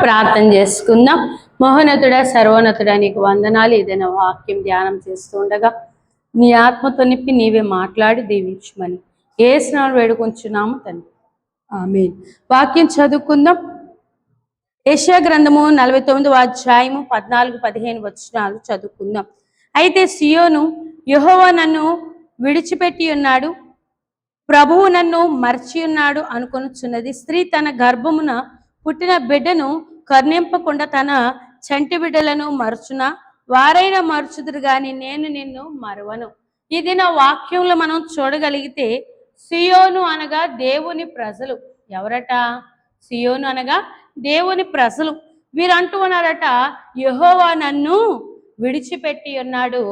ప్రార్థన చేసుకుందాం. మహోన్నతుడా, సర్వోన్నతుడా, నీకు వందనాలు. ఏదైనా వాక్యం ధ్యానం చేస్తూ ఉండగా నీ ఆత్మతో నింపి నీవే మాట్లాడి దీవించమని యేసునామములో వేడుకొంచున్నాము తండ్రి, ఆమేన్. వాక్యం చదువుకుందాం. యెషయా గ్రంథము 49వ అధ్యాయము 14-15 వచనాలు చదువుకుందాం. అయితే సియోను, యెహోవా నన్ను విడిచిపెట్టి ఉన్నాడు, ప్రభువు నన్ను మర్చి ఉన్నాడు అనుకొనుచున్నది. స్త్రీ తన గర్భమున పుట్టిన బిడ్డను కరుణింపకుండా తన చంటి బిడ్డలను మరచున, వారైనా మరచుదురు గాని నేను నిన్ను మరువను. ఇది నా వాక్యంలో మనం చూడగలిగితే, సియోను అనగా దేవుని ప్రజలు. ఎవరట? సియోను అనగా దేవుని ప్రజలు. వీరంటూ ఉన్నారట, యెహోవా నన్ను విడిచిపెట్టి ఉన్నాడు,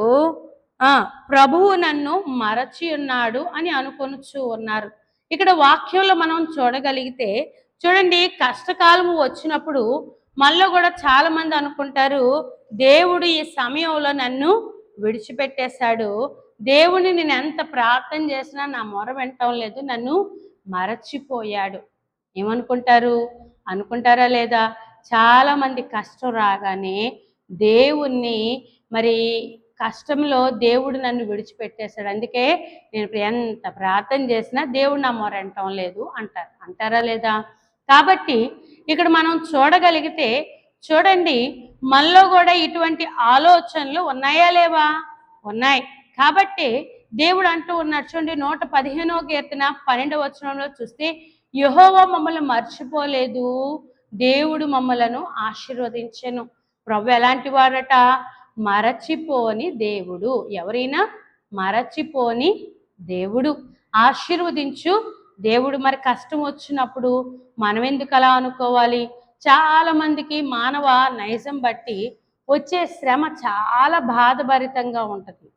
ప్రభువు నన్ను మరచి ఉన్నాడు అని అనుకొనుచు ఉన్నారు. ఇక్కడ వాక్యంలో మనం చూడగలిగితే, చూడండి, కష్టకాలము వచ్చినప్పుడు మనలో కూడా చాలా మంది అనుకుంటారు, దేవుడు ఈ సమయంలో నన్ను విడిచిపెట్టేశాడు, దేవుని నేను ఎంత ప్రార్థన చేసినా నా మొర వినటం లేదు, నన్ను మరచిపోయాడు. ఏమనుకుంటారు? అనుకుంటారా లేదా? చాలా మంది కష్టం రాగానే దేవుణ్ణి, మరి కష్టంలో దేవుడు నన్ను విడిచిపెట్టేశాడు, అందుకే నేను ఎంత ప్రార్థన చేసినా దేవుడు నా మొర వినటం లేదు అంటారు. అంటారా లేదా? కాబట్టి ఇక్కడ మనం చూడగలిగితే, చూడండి, మనలో కూడా ఇటువంటి ఆలోచనలు ఉన్నాయా లేవా? ఉన్నాయి. కాబట్టి దేవుడు అంటూ ఉన్నాడు, చూడండి, 115వ కీర్తన 12వ వచనంలో చూస్తే, యెహోవా మమ్మల్ని మర్చిపోలేదు, దేవుడు మమ్మలను ఆశీర్వదించెను. ప్రభు ఎలాంటి వాడట? మరచిపోని దేవుడు. ఎవరైనా మరచిపోని దేవుడు, ఆశీర్వదించు దేవుడు. మరి కష్టం వచ్చినప్పుడు మనం ఎందుకు అలా అనుకోవాలి? చాలా మందికి మానవ నైజం బట్టి వచ్చే శ్రమ చాలా బాధభరితంగా ఉంటుంది,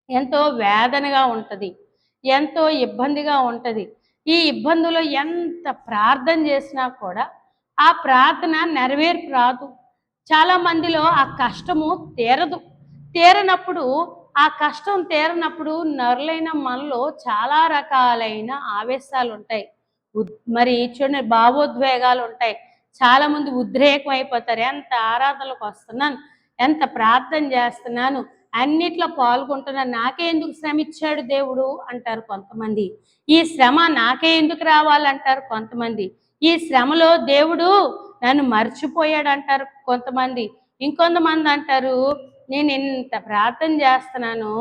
ఎంతో వేదనగా ఉంటుంది, ఎంతో ఇబ్బందిగా ఉంటుంది. ఈ ఇబ్బందులో ఎంత ప్రార్థన చేసినా కూడా ఆ ప్రార్థన నెరవేర్పు రాదు. చాలా మందిలో ఆ కష్టము తీరనప్పుడు, ఆ కష్టం తీరనప్పుడు నరులైన మనలో చాలా రకాలైన ఆవేశాలు ఉంటాయి, మరి చూడండి, భావోద్వేగాలు ఉంటాయి. చాలా మంది ఉద్రేకం అయిపోతారు. ఎంత ఆరాధనలకు వస్తున్నాను, ఎంత ప్రార్థన చేస్తున్నాను, అన్నిట్లో పాల్గొంటున్నాను, నాకే ఎందుకు శ్రమ ఇచ్చాడు దేవుడు అంటారు కొంతమంది. ఈ శ్రమ నాకే ఎందుకు రావాలంటారు కొంతమంది. ఈ శ్రమలో దేవుడు నన్ను మర్చిపోయాడు అంటారు కొంతమంది. ఇంకొంతమంది అంటారు, నేను ఎంత ప్రార్థన చేస్తున్నాను,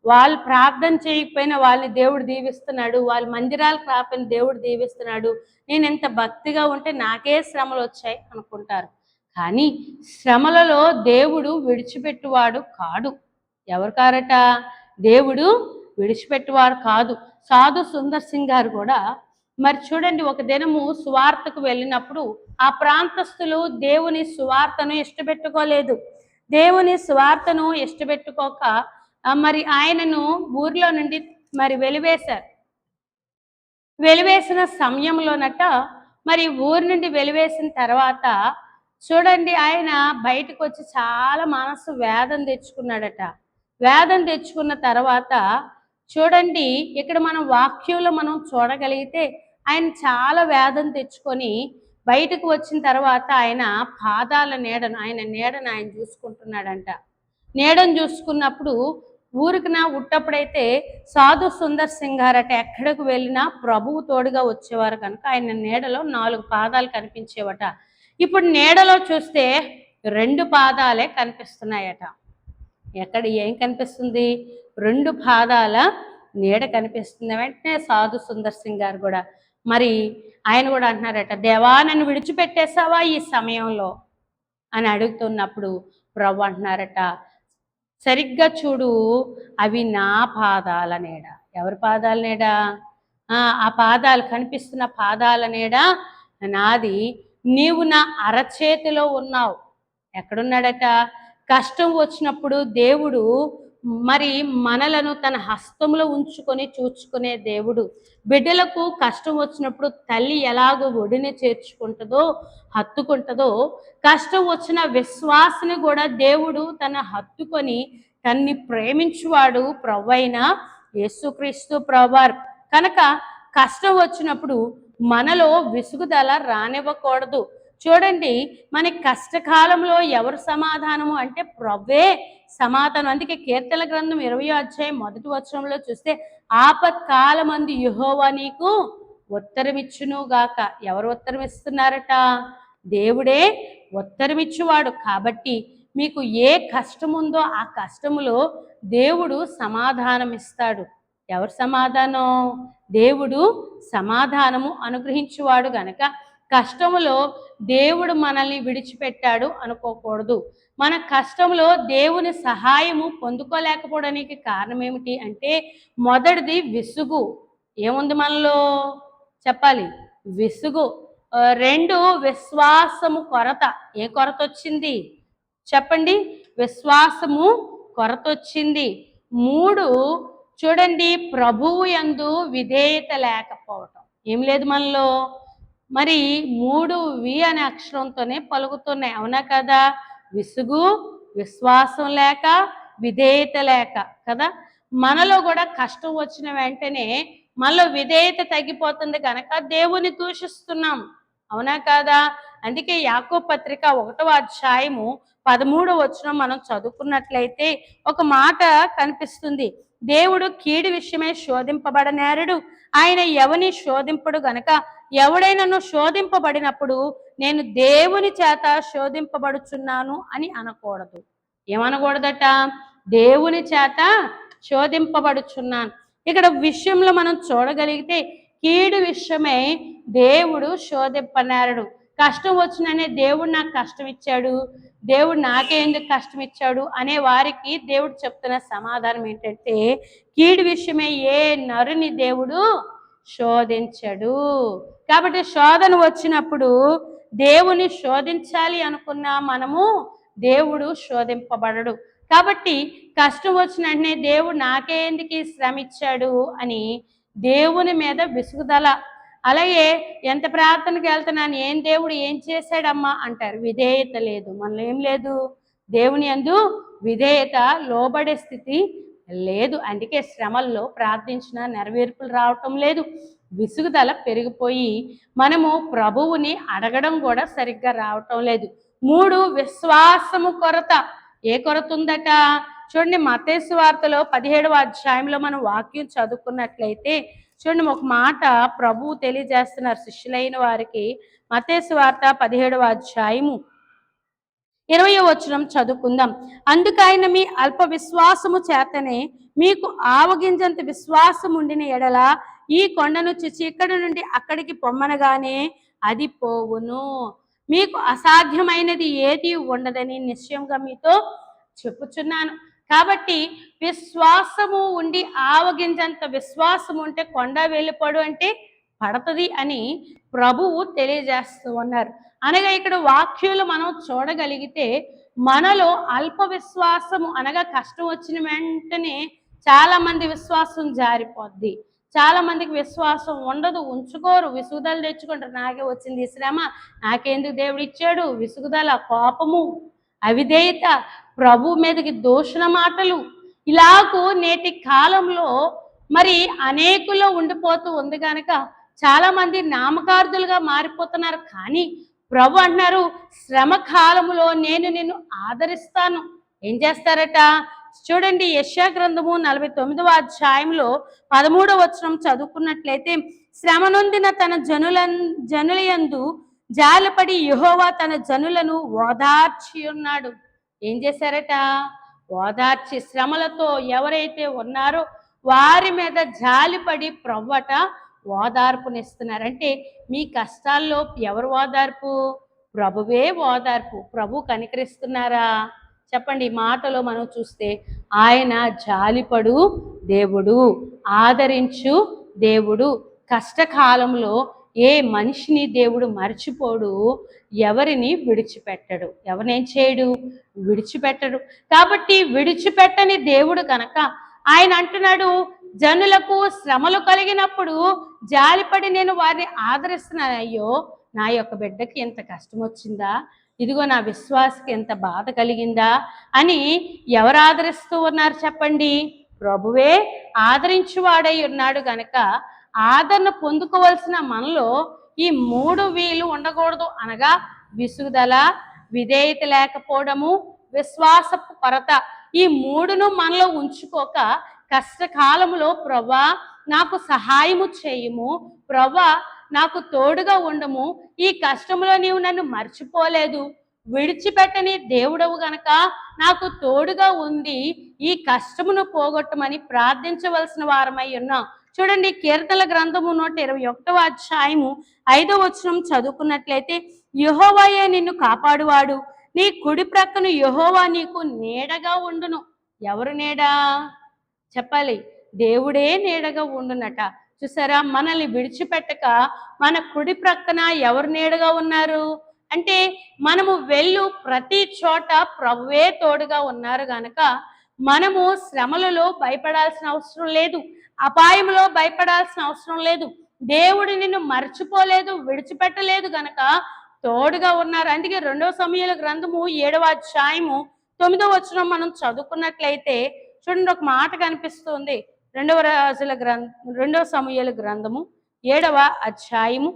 వాళ్ళు ప్రార్థన చేయకపోయినా వాళ్ళని దేవుడు దీవిస్తున్నాడు, వాళ్ళ మందిరాలకు రాకపోయినా దేవుడు దీవిస్తున్నాడు, నేను ఎంత భక్తిగా ఉంటే నాకే శ్రమలు వచ్చాయి అనుకుంటారు. కానీ శ్రమలలో దేవుడు విడిచిపెట్టువాడు కాడు. ఎవరు కారట? దేవుడు విడిచిపెట్టువాడు కాదు. సాధు సుందర్ సింగ్ గారు కూడా మరి చూడండి, ఒక దినము సువార్తకు వెళ్ళినప్పుడు ఆ ప్రాంతస్తులు దేవుని సువార్తను ఇష్టపెట్టుకోలేదు. దేవుని సువార్తను ఇష్టపెట్టుకోక మరి ఆయనను ఊర్లో నుండి మరి వెలివేశారు. వెలివేసిన సమయంలోనట, మరి ఊరి నుండి వెలివేసిన తర్వాత చూడండి, ఆయన బయటకు వచ్చి చాలా మనసు వేదన తెచ్చుకున్నాడట. వేదన తెచ్చుకున్న తర్వాత చూడండి, ఇక్కడ మనం వాక్యంలో మనం చూడగలిగితే, ఆయన చాలా వేదన తెచ్చుకొని బయటకు వచ్చిన తర్వాత ఆయన పాదాల నీడను ఆయన చూసుకుంటున్నాడంట. నీడను చూసుకున్నప్పుడు ఊరికి ఉట్టప్పుడైతే సాధు సుందర్ సింగ్ గారట ఎక్కడికి వెళ్ళినా ప్రభువు తోడుగా వచ్చేవారు కనుక ఆయన నీడలో 4 పాదాలు కనిపించేవట. ఇప్పుడు నీడలో చూస్తే 2 పాదాలే కనిపిస్తున్నాయట. ఎక్కడ ఏం కనిపిస్తుంది? 2 పాదాల నీడ కనిపిస్తుంది. వెంటనే సాధు సుందర్ సింగ్ గారు కూడా మరి ఆయన కూడా అంటున్నారట, దేవా నన్ను విడిచిపెట్టేసావా ఈ సమయంలో అని అడుగుతున్నప్పుడు ప్రభు అంటున్నారట, సరిగ్గా చూడు, అవి నా పాదాల నీడ. ఎవరి పాదాల నీడ? ఆ పాదాలు కనిపిస్తున్న పాదాల నీడ నాది. నీవు నా అరచేతిలో ఉన్నావు. ఎక్కడున్నాడట? కష్టం వచ్చినప్పుడు దేవుడు మరి మనలను తన హస్తంలో ఉంచుకొని చూచుకునే దేవుడు. బిడ్డలకు కష్టం వచ్చినప్పుడు తల్లి ఎలాగో ఒడిని చేర్చుకుంటుందో, హత్తుకుంటుందో, కష్టం వచ్చిన విశ్వాసని కూడా దేవుడు తన హత్తుకొని తన్ని ప్రేమించువాడు ప్రభువైన యేసుక్రీస్తు ప్రభువారు. కనుక కష్టం వచ్చినప్పుడు మనలో విసుగుదల రానివ్వకూడదు. చూడండి, మనకి కష్టకాలంలో ఎవరు సమాధానము అంటే ప్రభువే సమాధానం. అందుకే కీర్తన గ్రంథం 20వ అధ్యాయం 1వ వచనంలో చూస్తే ఆపత్కాలమందు యెహోవా నీకు ఉత్తరమిచ్చును గాక. ఎవరు ఉత్తరం ఇస్తున్నారట? దేవుడే ఉత్తరమిచ్చువాడు. కాబట్టి మీకు ఏ కష్టం ఉందో ఆ కష్టములో దేవుడు సమాధానం ఇస్తాడు. ఎవరు సమాధానం? దేవుడు సమాధానము అనుగ్రహించువాడు గనక కష్టములో దేవుడు మనల్ని విడిచిపెట్టాడు అనుకోకూడదు. మన కష్టంలో దేవుని సహాయము పొందుకోలేకపోవడానికి కారణం ఏమిటి అంటే మొదటిది విసుగు. ఏముంది మనలో? చెప్పాలి, విసుగు. 2 విశ్వాసము కొరత. ఏ కొరత వచ్చింది చెప్పండి? విశ్వాసము కొరత వచ్చింది. 3 చూడండి, ప్రభువు యందు విధేయత లేకపోవటం. ఏం లేదు మనలో. మరి 3 వి అనే అక్షరంతోనే పలుకుతున్నాయి, అవునా కదా? విసుగు, విశ్వాసం లేక, విధేయత లేక కదా. మనలో కూడా కష్టం వచ్చిన వెంటనే మనలో విధేయత తగ్గిపోతుంది కనుక దేవుని దూషిస్తున్నాం, అవునా కాదా? అందుకే యాకోబు పత్రిక 1వ అధ్యాయము 13వ వచనం మనం చదువుకున్నట్లయితే ఒక మాట కనిపిస్తుంది. దేవుడు కీడు విషయమై శోధింపబడనేరడు, ఆయన ఎవని శోధింపడు గనక ఎవడైనాను శోధింపబడినప్పుడు నేను దేవుని చేత శోధింపబడుచున్నాను అని అనకూడదు. ఏమనకూడదట? దేవుని చేత శోధింపబడుచున్నాను. ఇక్కడ విషయంలో మనం చూడగలిగితే కీడు విషయమై దేవుడు శోధింపనేరడు. కష్టం వచ్చిననే దేవుడు నాకు కష్టం ఇచ్చాడు, దేవుడు నాకే ఎందుకు కష్టం ఇచ్చాడు అనే వారికి దేవుడు చెప్తున్న సమాధానం ఏంటంటే కీడు విషయమే ఏ నరుని దేవుడు శోధించడు. కాబట్టి శోధన వచ్చినప్పుడు దేవుని శోధించాలి అనుకున్న మనము దేవుడు శోధింపబడడు. కాబట్టి కష్టం వచ్చిన వెంటనే దేవుడు నాకే ఎందుకు శ్రమ ఇచ్చాడు అని దేవుని మీద విసుగుదల. అలాగే ఎంత ప్రార్థనకి వెళ్తున్నాను, ఏం దేవుడు ఏం చేశాడమ్మా అంటారు. విధేయత లేదు, మనలో ఏం లేదు? దేవుని యందు విధేయత, లోబడే స్థితి లేదు. అందుకే శ్రమల్లో ప్రార్థించిన నెరవేర్పులు రావటం లేదు, విసుగుదల పెరిగిపోయి మనము ప్రభువుని అడగడం కూడా సరిగ్గా రావటం లేదు. 3 విశ్వాసము కొరత. ఏ కొరత ఉందట? చూడండి, మత్తయి సువార్తలో 17వ అధ్యాయంలో మనం వాక్యం చదువుకున్నట్లయితే చూడండి, ఒక మాట ప్రభువు తెలియజేస్తున్నారు శిష్యులైన వారికి. మత్తయి సువార్త 17వ అధ్యాయము 20వ వచనం చదువుకుందాం. అందుకైన మీ అల్ప విశ్వాసము చేతనే మీకు ఆవగింజంత విశ్వాసం ఉండిన ఎడల ఈ కొండను చిచ్చి ఇక్కడి నుండి అక్కడికి పొమ్మనగానే అది పోవును. మీకు అసాధ్యమైనది ఏది ఉండదని నిశ్చయంగా మీతో చెప్పుచున్నాను. కాబట్టి విశ్వాసము ఉండి ఆవగింజంత విశ్వాసం ఉంటే కొండ వెళ్ళిపోడు అంటే పడతది అని ప్రభువు తెలియజేస్తూ ఉన్నారు. అనగా ఇక్కడ వాక్యాలు మనం చూడగలిగితే మనలో అల్ప విశ్వాసము అనగా కష్టం వచ్చిన వెంటనే చాలా మంది విశ్వాసం జారిపోద్ది, చాలా మందికి విశ్వాసం ఉండదు, ఉంచుకోరు, విసుగుదల తెచ్చుకుంటారు. నాకే వచ్చింది శ్రమ, నాకెందుకు దేవుడు ఇచ్చాడు, విసుగుదల, కోపము, అవిధేయత, ప్రభు మీదకి దూషణ మాటలు. ఇలాగూ నేటి కాలంలో మరి అనేకుల్లో ఉండిపోతూ ఉంది కనుక చాలా మంది నామకార్థులుగా మారిపోతున్నారు. కానీ ప్రభు అంటున్నారు, శ్రమ కాలములో నేను నిన్ను ఆదరిస్తాను. ఏం చేస్తారట? చూడండి, యెషయా గ్రంథము 49వ అధ్యాయంలో 13వ వచనం చదువుకున్నట్లయితే శ్రమ నొందిన తన జనులయందు జాలిపడి యెహోవా తన జనులను ఓదార్చి ఉన్నాడు. ఏం చేశారట? ఓదార్చి, శ్రమలతో ఎవరైతే ఉన్నారో వారి మీద జాలిపడి ప్రభువట ఓదార్పునిస్తున్నారు. అంటే మీ కష్టాల్లో ఎవరు ఓదార్పు? ప్రభువే ఓదార్పు. ప్రభు కనికరిస్తున్నారా? చెప్పండి. ఈ మాటలో మనం చూస్తే ఆయన జాలిపడు దేవుడు, ఆదరించు దేవుడు. కష్టకాలంలో ఏ మనిషిని దేవుడు మర్చిపోడు, ఎవరిని విడిచిపెట్టడు. ఎవరినేం చేయడు? విడిచిపెట్టడు. కాబట్టి విడిచిపెట్టని దేవుడు కనుక ఆయన అంటున్నాడు, జనులకు శ్రమలు కలిగినప్పుడు జాలిపడి నేను వారిని ఆదరిస్తున్నాను. అయ్యో, నా యొక్క బిడ్డకి ఎంత కష్టం వచ్చిందా, ఇదిగో నా విశ్వాసకి ఎంత బాధ కలిగిందా అని ఎవరు ఆదరిస్తూ ఉన్నారు చెప్పండి? ప్రభువే ఆదరించువాడై ఉన్నాడు గనక ఆదరణ పొందుకోవాల్సిన మనలో ఈ 3 వీలు ఉండకూడదు. అనగా విసుగుదల, విధేయత లేకపోవడము, విశ్వాసపు కొరత, ఈ మూడును మనలో ఉంచుకోక కష్టకాలములో ప్రభా నాకు సహాయము చేయము, ప్రభా నాకు తోడుగా ఉండము, ఈ కష్టంలో నీవు నన్ను మర్చిపోలేదు, విడిచిపెట్టని దేవుడవు గనక నాకు తోడుగా ఉంది, ఈ కష్టమును పోగొట్టమని ప్రార్థించవలసిన వారమై ఉన్నాం. చూడండి, కీర్తనల గ్రంథము 121వ అధ్యాయము 5వ వచనం చదువుకున్నట్లయితే, యెహోవాయే నిన్ను కాపాడువాడు, నీ కుడి ప్రక్కన యెహోవా నీకు నీడగా ఉండును. ఎవరు నీడా చెప్పాలి? దేవుడే నీడగా ఉండునట. చూసారా, మనల్ని విడిచిపెట్టక మన కుడి ప్రక్కన ఎవరు నీడగా ఉన్నారు అంటే, మనము వెళ్ళు ప్రతి చోట ప్రభువే తోడుగా ఉన్నారు గనక మనము శ్రమలలో భయపడాల్సిన అవసరం లేదు, అపాయంలో భయపడాల్సిన అవసరం లేదు. దేవుడు నిన్ను మర్చిపోలేదు, విడిచిపెట్టలేదు గనక తోడుగా ఉన్నారు. అందుకే 2వ సమూయేలు గ్రంథము 7వ అధ్యాయము 9వ వచనం మనం చదువుకున్నట్లయితే చూడండి, ఒక మాట కనిపిస్తుంది. 2వ సమూయేలు గ్రంథము 7వ అధ్యాయము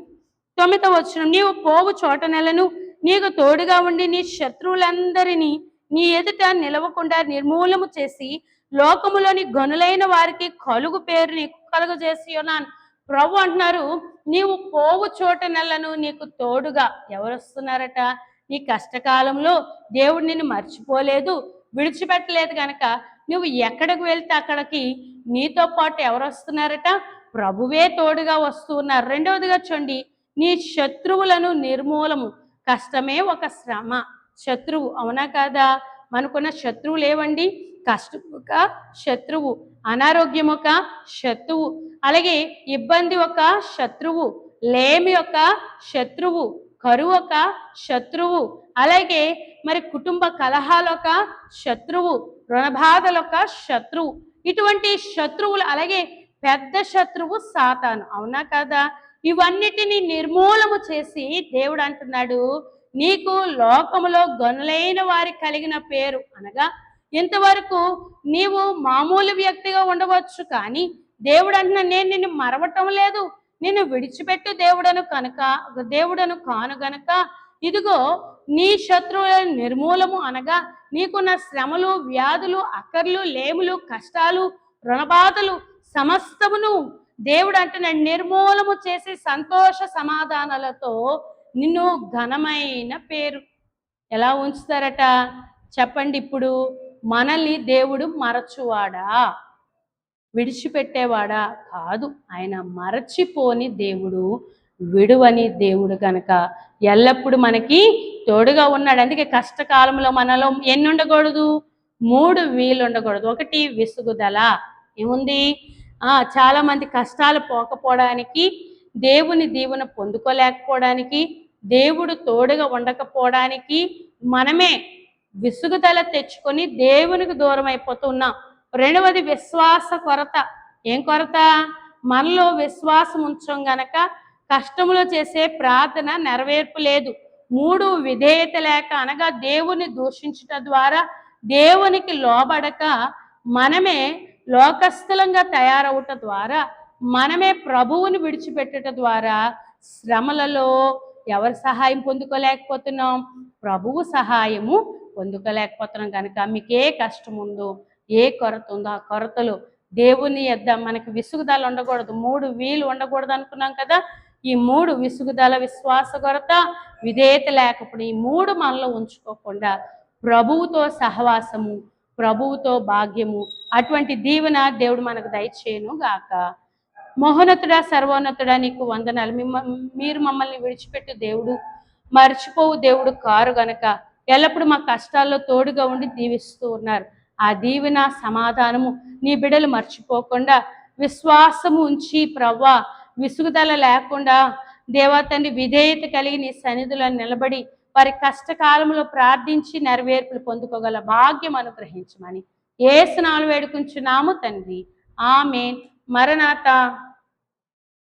9వ వచనం, నీవు పోవు చోటనెలను నీకు తోడుగా ఉండి నీ శత్రువులందరినీ నీ ఎదుట నిలవకుండా నిర్మూలము చేసి లోకములోని గనులైన వారికి కలుగు పేరు నీకు కలుగజేసి ఉన్నాను. ప్రభు అంటున్నారు, నీవు పోవు చోటనెలను నీకు తోడుగా ఎవరు వస్తున్నారట? నీ కష్టకాలంలో దేవుడు నిన్ను మర్చిపోలేదు, విడిచిపెట్టలేదు గనక నువ్వు ఎక్కడికి వెళ్తే అక్కడికి నీతో పాటు ఎవరు వస్తున్నారట? ప్రభువే తోడుగా వస్తూ ఉన్నారు. రెండవదిగా చూడండి, నీ శత్రువులను నిర్మూలము. కష్టమే ఒక శ్రమ, శత్రువు, అవునా కాదా? మనకున్న శత్రువులు ఏవండి? కష్టం ఒక శత్రువు, అనారోగ్యం ఒక శత్రువు, అలాగే ఇబ్బంది ఒక శత్రువు, లేమి ఒక శత్రువు, కరువు ఒక శత్రువు, అలాగే మరి కుటుంబ కలహాలు ఒక శత్రువు, రుణబాధలు ఒక శత్రువు. ఇటువంటి శత్రువులు, అలాగే పెద్ద శత్రువు సాతాను, అవునా కదా? ఇవన్నిటిని నిర్మూలము చేసి దేవుడు అంటున్నాడు, నీకు లోకములో గనులైన వారి కలిగిన పేరు, అనగా ఇంతవరకు నీవు మామూలు వ్యక్తిగా ఉండవచ్చు, కానీ దేవుడు అంటున్నా, నేను నిన్ను మరవటం లేదు, నిన్ను విడిచిపెట్టు దేవుడను కాను గనక ఇదిగో నీ శత్రువులను నిర్మూలము, అనగా నీకున్న శ్రమలు, వ్యాధులు, అక్కర్లు, లేములు, కష్టాలు, రుణబాధలు సమస్తమును దేవుడు అంటున్నాడు నిర్మూలము చేసి సంతోష సమాధానాలతో నిన్ను ఘనమైన పేరు ఎలా ఉంచుతారట చెప్పండి. ఇప్పుడు మనల్ని దేవుడు మరచువాడా, విడిచిపెట్టేవాడా? కాదు. ఆయన మరచిపోని దేవుడు, విడువని దేవుడు కనుక ఎల్లప్పుడూ మనకి తోడుగా ఉన్నాడు. అందుకే కష్టకాలంలో మనలో ఎన్ని ఉండకూడదు? 3 వీలు ఉండకూడదు. ఒకటి విసుగుదల. ఏముంది? చాలా మంది కష్టాలు పోకపోవడానికి, దేవుని దీవెన పొందుకోలేకపోవడానికి, దేవుడు తోడుగా ఉండకపోవడానికి మనమే విసుగుదల తెచ్చుకొని దేవునికి దూరం అయిపోతున్నాం. రెండవది విశ్వాస కొరత. ఏం కొరత? మనలో విశ్వాసం ఉంచం గనక కష్టములో చేసే ప్రార్థన నెరవేర్పు లేదు. 3 విధేయత లేక, అనగా దేవుని దూషించుట ద్వారా, దేవునికి లోబడక మనమే లోకస్థలంగా తయారవుట ద్వారా, మనమే ప్రభువుని విడిచిపెట్టుట ద్వారా శ్రమలలో ఎవరి సహాయం పొందుకోలేకపోతున్నాం? ప్రభువు సహాయము పొందుకోలేకపోతున్నాం. కనుక మీకు ఏ కష్టం ఉందో, ఏ కొరత ఉందో ఆ కొరతలో దేవుని యొద్ద మనకి విసుగుదల ఉండకూడదు. 3 వీలు ఉండకూడదు అనుకున్నాం కదా. ఈ 3 విసుగుదల, విశ్వాస కొరత, విధేయత లేకపోవడం, ఈ 3 మనలో ఉంచుకోకుండా ప్రభువుతో సహవాసము, ప్రభువుతో భాగ్యము, అటువంటి దీవెన దేవుడు మనకు దయచేయును గాక. మహోన్నతుడా, సర్వోన్నతుడా, నీకు వందనాలు. మీరు మమ్మల్ని విడిచిపెట్టు దేవుడు, మర్చిపోవు దేవుడు కారు గనక ఎల్లప్పుడూ మా కష్టాల్లో తోడుగా ఉండి దీవిస్తూ ఉన్నారు. ఆ దీవెన, సమాధానము నీ బిడ్డలు మర్చిపోకుండా విశ్వాసము ఉంచి ప్రవ్వా విసుగుదల లేకుండా దేవా తండ్రి విధేయత కలిగి నీ సన్నిధిలో నిలబడి వారి కష్టకాలంలో ప్రార్థించి నెరవేర్పులు పొందుకోగల భాగ్యం అనుగ్రహించమని యేసు నామములో వేడుకుంటున్నాము తండ్రి. ఆమేన్. మరణాత.